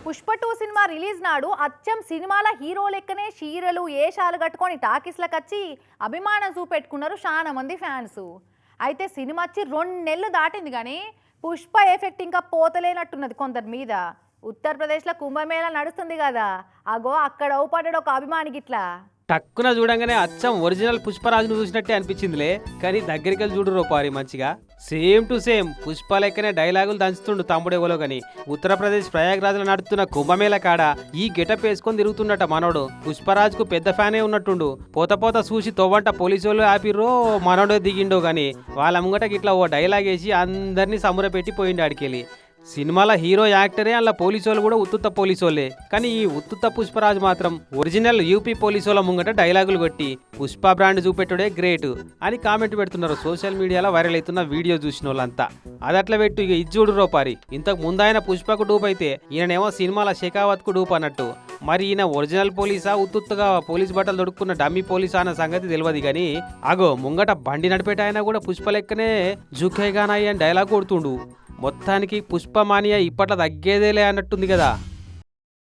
Pushpa 2 cinema release నాడు అచ్చం సినిమాల హీరో లెక్కనే చీరలు ఏషాలు కట్టుకొని టాకీస్లకు వచ్చి అభిమానం చూపెట్టుకున్నారు చాలా మంది ఫ్యాన్స్. అయితే సినిమా వచ్చి 2 నెలలు దాటింది కానీ పుష్ప ఎఫెక్ట్ ఇంకా పోతలేనట్టున్నది కొందరి మీద. ఉత్తరప్రదేశ్లో కుంభమేళా నడుస్తుంది కదా, అగో అక్కడ అవుపడ్డాడు ఒక అభిమాని గిట్లా. టక్కున చూడంగానే అచ్చం ఒరిజినల్ పుష్పరాజును చూసినట్టే అనిపించిందిలే, కానీ దగ్గరికి వెళ్ళి చూడు రూపారి మంచిగా సేమ్ టు సేమ్ పుష్ప లెక్కనే డైలాగులు దంచుతుండు తమ్ముడేవలో. గాని ఉత్తరప్రదేశ్ ప్రయాగ్రాజ్లో నడుస్తున్న కుంభమేళ కాడ ఈ గెటప్ వేసుకొని తిరుగుతున్నట మనోడు. పుష్పరాజ్కు పెద్ద ఫ్యానే ఉన్నట్టుండు. పోత పోత చూసి తోవంట పోలీసు వాళ్ళు ఆపిర్రో మనోడే దిగిండో గాని వాళ్ళ ముంగటకి ఇట్లా ఓ డైలాగ్ వేసి అందరినీ సముర పెట్టి పోయిండు ఆడికెళ్ళి. సినిమాల హీరో యాక్టరే అలా పోలీసోళ్ళు కూడా ఉత్తుత్త పోలీసోళ్ళే, కానీ ఈ ఉత్తుత్త పుష్పరాజు మాత్రం ఒరిజినల్ యూపీ పోలీసోళ్ళ ముంగట డైలాగులు కొట్టి పుష్ప బ్రాండ్ చూపెట్టుడే గ్రేట్ అని కామెంట్ పెడుతున్నారు సోషల్ మీడియాలో వైరల్ అవుతున్న వీడియో చూసిన వాళ్ళంతా. అదట్లా పెట్టు ఇక ఇజ్జుడు రోపారి. ఇంతకు ముందాయన పుష్పకు డూప్ అయితే ఈయనేమో సినిమాల షెకావత్ కు డూప్ అన్నట్టు. మరి ఈయన ఒరిజినల్ పోలీసా ఉత్తుత్తుగా పోలీస్ బట్టలు దొడుక్కున్న డమ్మీ పోలీసా అన్న సంగతి తెలియదు కానీ అగో ముంగట బండి నడిపేట ఆయన కూడా పుష్ప లెక్కనే జుఖేగానాయి అని డైలాగ్ కొడుతుండు. మొత్తానికి పుష్పమానియా ఇప్పట్లో తగ్గేదేలే అన్నట్టుంది కదా.